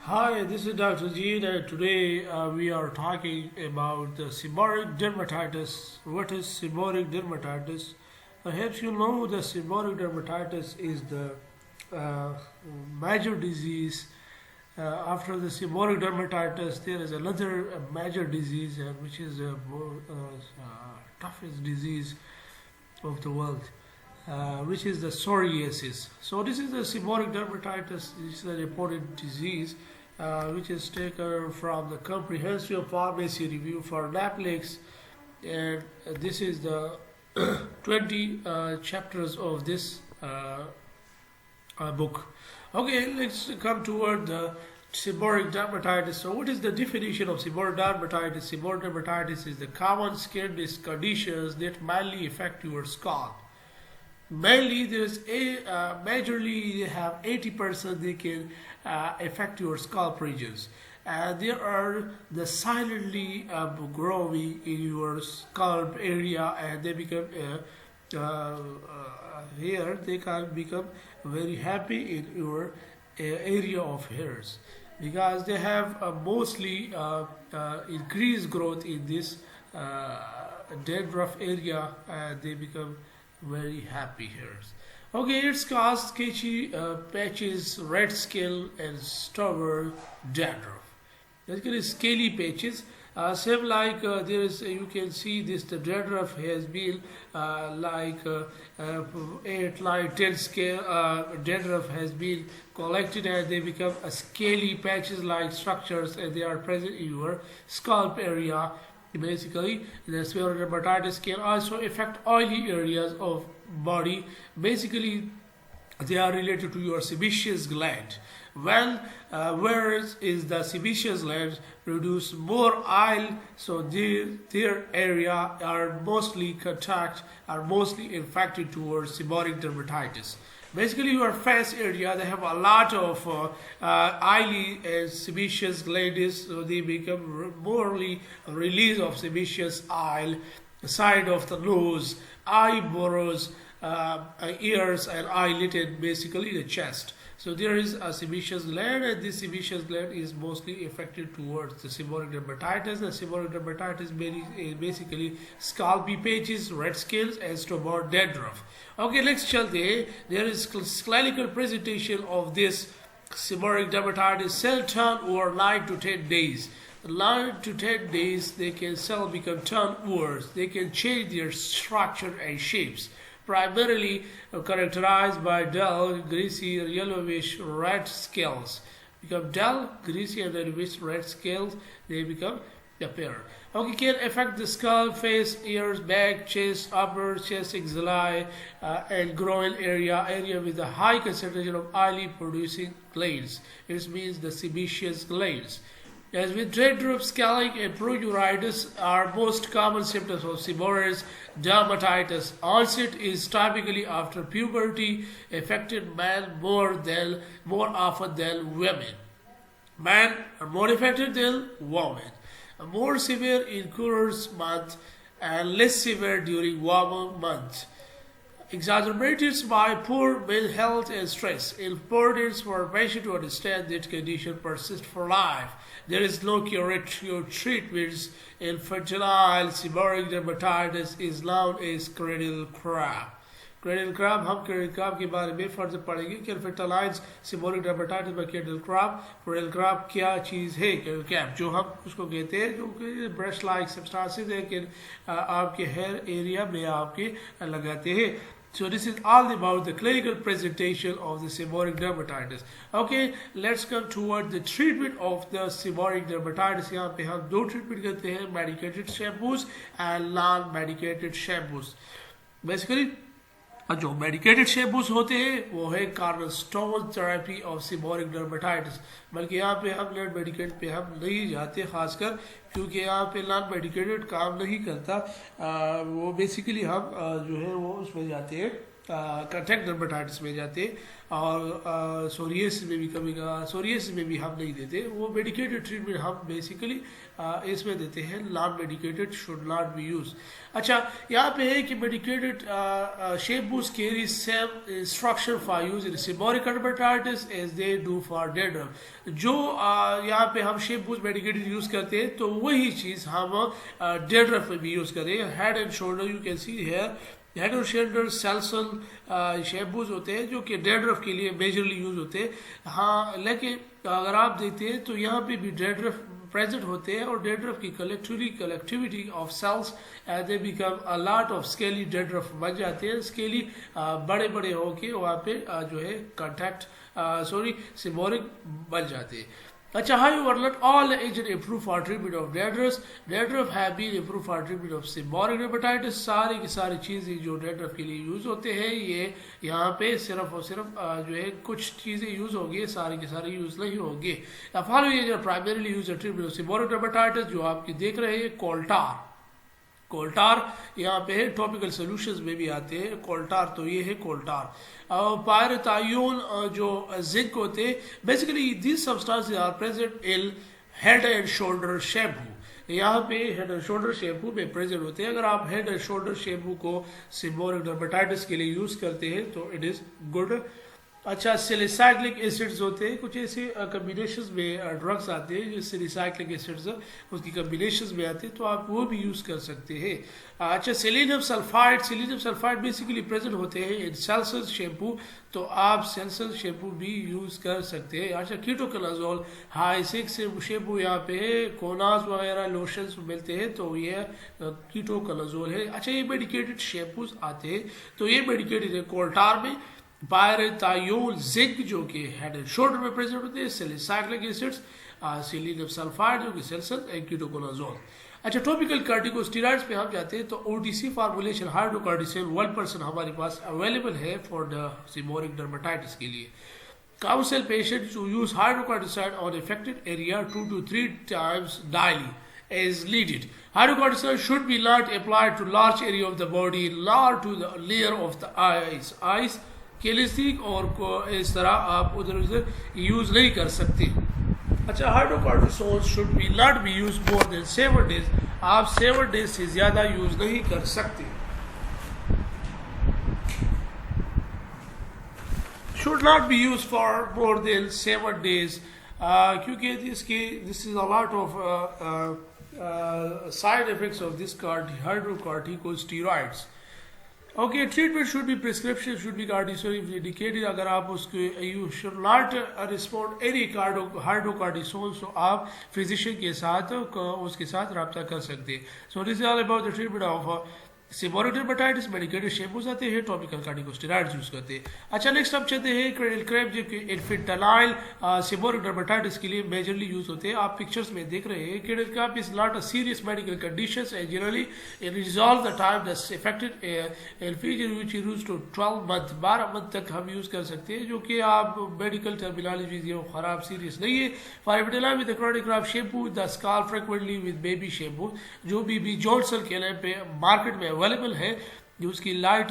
Hi, this is Dr. Jeet, and today we are talking about the seborrheic dermatitis. What is seborrheic dermatitis? Perhaps you know the seborrheic dermatitis is the uh, major disease. After the seborrheic dermatitis, there is another major disease, which is the more toughest disease of the world, which is the psoriasis. So this is the seborrheic dermatitis. This is a reported disease which is taken from the comprehensive pharmacy review for naplex, and this is the 20 chapters of this book. Okay, let's come toward the seborrheic dermatitis. So what is the definition of seborrheic dermatitis? Seborrheic dermatitis is the common skin conditions that mainly affect your scalp. Mainly, there's majorly they have 80% they can affect your scalp regions. There are the silently growing in your scalp area, and they become here they can become very happy in your area of hairs, because they have mostly increased growth in this dandruff area, and they become very happy hairs. Okay, it's caused sketchy patches, red scale, and stubborn dandruff. Basically, scaly patches. Same like there is, you can see this. The dandruff has been like 8, 9, 10 scale. Dandruff has been collected, and they become scaly patches like structures, and they are present in your scalp area. Basically, the seborrheic dermatitis can also affect oily areas of body. Basically, they are related to your sebaceous gland. Well, whereas is the sebaceous glands produce more oil, so their area are mostly infected towards seborrheic dermatitis. Basically, your face area, they have a lot of oily and sebaceous glands, so they become morely release of sebaceous oil, side of the nose, eyebrows, ears, and eyelid, and basically the chest. So there is a sebaceous gland, and this sebaceous gland is mostly affected towards the seborrheic dermatitis. The seborrheic dermatitis is basically scalpy patches, red scales, and stubborn dandruff. Okay, let's chalte. There is clinical presentation of this seborrheic dermatitis. Cell turn over 9 to 10 days. 9 to 10 days, they can cell become turnovers. They can change their structure and shapes. Primarily characterized by dull, greasy, yellowish red scales. Become dull, greasy, and yellowish red scales. They become appear. Okay, can affect the skull, face, ears, back, chest, upper chest, axilla, and groin area with a high concentration of oily producing glands. It means the sebaceous glands. As with dandruff, scaling, and pruritus are most common symptoms of seborrheic dermatitis. Onset is typically after puberty, affected men more often than women. Men are more affected than women. More severe in cooler months and less severe during warmer months. Exacerbated by poor mental health and stress. Important for a patient to understand that condition persists for life. There is no curative treatments. Infantile seborrheic dermatitis is known as cranial crab. Cranial crab, हम cranial crab के बारे में फर्ज पढ़ेंगे कि इन्फेंटाइलाइज seborrheic dermatitis में cranial crab क्या चीज़ है। कैप जो हम उसको कहते हैं, जो कि ब्रश लाइक सब्सटेंसेस है कि आपके हेयर एरिया में आपके लगाते हैं। So this is all about the clinical presentation of the seborrheic dermatitis. Okay, let's come toward the treatment of the seborrheic dermatitis. यहाँ पे हम दो ट्रीटमेंट करते हैं, medicated shampoos and non-medicated shampoos. Basically, जो मेडिकेटेड शैम्पूस होते हैं वो है कार्नरस्टोन थेरेपी ऑफ सेबोरिक डर्मेटाइटिस। बल्कि यहाँ पे हम नॉन मेडिकेटेड पे हम नहीं जाते, खासकर क्योंकि यहाँ पे नॉन मेडिकेटेड काम नहीं करता। वो बेसिकली हम जो है वो उसमें जाते हैं कंटेक्ट डर्मेटाइटिस में जाते हैं, और सोरियासिस में भी कभी सोरियासिस में भी हम नहीं देते, वो मेडिकेटेड ट्रीटमेंट हम बेसिकली इसमें देते हैं, non medicated should not be use. अच्छा, यहाँ पे है कि medicated shampoos carry same instruction for use in seborrheic dermatitis as they do for dandruff. जो यहाँ पे हम शैम्पूज मेडिकेटेड यूज करते हैं तो वही चीज़ हम डेंड्रफ में भी यूज करें। Head and shoulder, you can see here, head और शोल्डर सैलसन शैम्पूज होते हैं जो कि डेंड्रफ के लिए मेजरली यूज होते हैं। हाँ, लेकिन अगर आप देखते हैं तो यहाँ पे भी डेंड्रफ प्रेजेंट होते हैं, और डेंड्रफ की collectivity of cells they become a lot of scaly dandruff बन जाते हैं। स्केली बड़े बड़े होके वहाँ पे जो है सेबोरिक बन जाते हैं। अच्छा, however, not all the agents approved for treatment of dandruff have been approved for treatment of seborrheic dermatitis। सारी की सारी चीज़ें जो dandruff के लिए यूज़ होते हैं, ये यहाँ पे सिर्फ और सिर्फ जो है कुछ चीज़ें यूज़ होंगी, सारी की सारी यूज़ नहीं होंगी। Following agent primarily use treatment of seborrheic dermatitis, जो आपकी देख रहे हैं कोल्टार यहाँ पे है, टॉपिकल सॉल्यूशंस में भी आते हैं कोल्टार, तो ये है कोल्टार। पायरेथायोन जो जिंक होते हैं, basically this substances are present in head and shoulder shampoo. यहाँ पे हेड एंड शोल्डर शैम्पू में प्रेजेंट होते हैं। अगर आप हेड एंड शोल्डर शैम्पू को सेबोरिक डर्मेटाइटिस के लिए यूज करते हैं तो इट इज गुड। अच्छा, सेलिसाइक्लिक एसिड्स होते हैं, कुछ ऐसे कम्बिनेशंस में ड्रग्स आते हैं जो सेलिसाइक्लिक एसिड्स उसकी कम्बिनेशंस में आते हैं, तो आप वो भी यूज़ कर सकते हैं। अच्छा, सेलेनियम सल्फाइड बेसिकली प्रेजेंट होते हैं इन सेल्सियस शैम्पू, तो आप सेल्सियस शैम्पू भी यूज़ कर सकते हैं। अच्छा, कीटोकोनाजोल हाइसिक शैम्पू यहाँ पे है, कोनास वगैरह लोशंस मिलते हैं, तो ये कीटोकोनाजोल है। अच्छा, ये मेडिकेटेड शैम्पूज आते हैं, तो ये मेडिकेटेड है कोल्टार में। पायरेथायोन जिंक जो कि हेड एंड शोल्डर में प्रेजेंट होते हैं, सेलिसाइक्लिक एसिड्स, सेलेनियम सल्फाइड जो कि सेल्सियस एंड कीटोकोनाजोल। अच्छा, टॉपिकल कार्टिकोस्टेरॉइड्स पे हम जाते हैं तो ओटीसी फॉर्मुलेशन हाइड्रोकॉर्टिसोन 1% हमारे पास अवेलेबल है फॉर द सेबोरिक डर्मेटाइटिस के लिए। Counsel patient to use hydrocortisone on affected area 2 to 3 times daily as needed. Hydrocortisone should be not applied to large area of the body, nor to the layer of the eyes कैलिस्टिक, और इस तरह आप उधर use नहीं कर सकते। अच्छा, hydrocortisone should be not be use more than 7 days, आप 7 days से ज्यादा यूज नहीं कर सकते। Should not be use for more than 7 days, क्योंकि this is a lot of side effects of this hydrocorticosteroids. Okay, treatment should be prescription should be cortisone indicated. अगर आप उसके you should not respond any hydrocortisone, so आप physician के साथ उसके साथ रब्ता कर सकते हैं। So this is all about the treatment of seborrheic dermatitis. Medicated shampoos आते हैं, टॉपिकल कार्टिकोस्टेरॉइड्स यूज करते हैं। अच्छा, नेक्स्ट हम चलते हैं क्रेनियल क्रैम्प, जो कि इन्फेंटाइल सेबोरिक डर्मेटाइटिस के लिए मेजरली यूज होते हैं। आप पिक्चर्स में देख रहे हैं, cranial cramp is not a serious medical condition and generally it resolve the time that's affected एल्फीजन व्हिच यूज टू 12 मंथ तक हम यूज कर सकते हैं, जो कि आप मेडिकल टर्मिनोलॉजी ये खराब सीरियस नहीं है। For infantile with the cranial cramp shampoo the scalp frequently with baby shampoo, जो बीबी जॉनसन के नाम पे मार्केट में अवेलेबल है, जो उसकी लाइट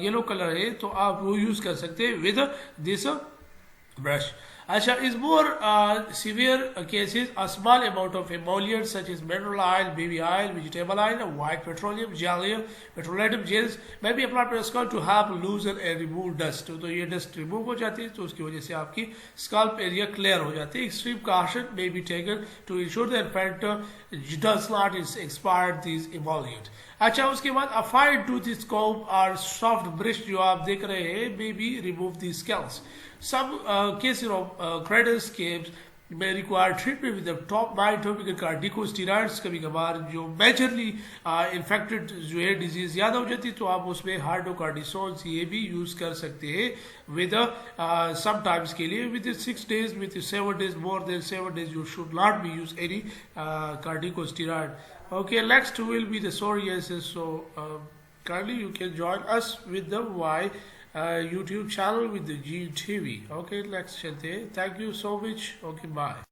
येलो कलर है, तो आप वो यूज कर सकते हैं विद दिस ब्रश। अच्छा, is more severe cases a small amount of emollient such as mineral oil, baby oil, vegetable oil, white petroleum gel, petroleum gels में भी apply to scalp to have loosen and remove dust, तो ये dust remove हो जाती है, तो उसकी वजह से आपकी स्कैल्प एरिया क्लियर हो जाती है। Extreme caution may be taken to ensure the infect does not expire this emollient. अच्छा, उसके बाद अ फाइन टूथ स्कोप और सॉफ्ट ब्रश जो आप देख रहे हैं may be remove the scales. Some cases of cradle scapes may require treatment with the top 9 topical corticosteroids। कभी कभार जो मेजरली इन्फेक्टेड जो है डिजीज ज़्यादा हो जाती है, तो आप उसमें हाइड्रोकॉर्टिसोन ये भी यूज कर सकते हैं विद सम टाइम्स के लिए with 6 days, with 7 days, more than 7 days you should not be use any corticosteroid। Okay, next will be the psoriasis, so kindly you can join us with the YouTube channel with the GTV. Okay, let's chat there. Thank you so much. Okay, bye.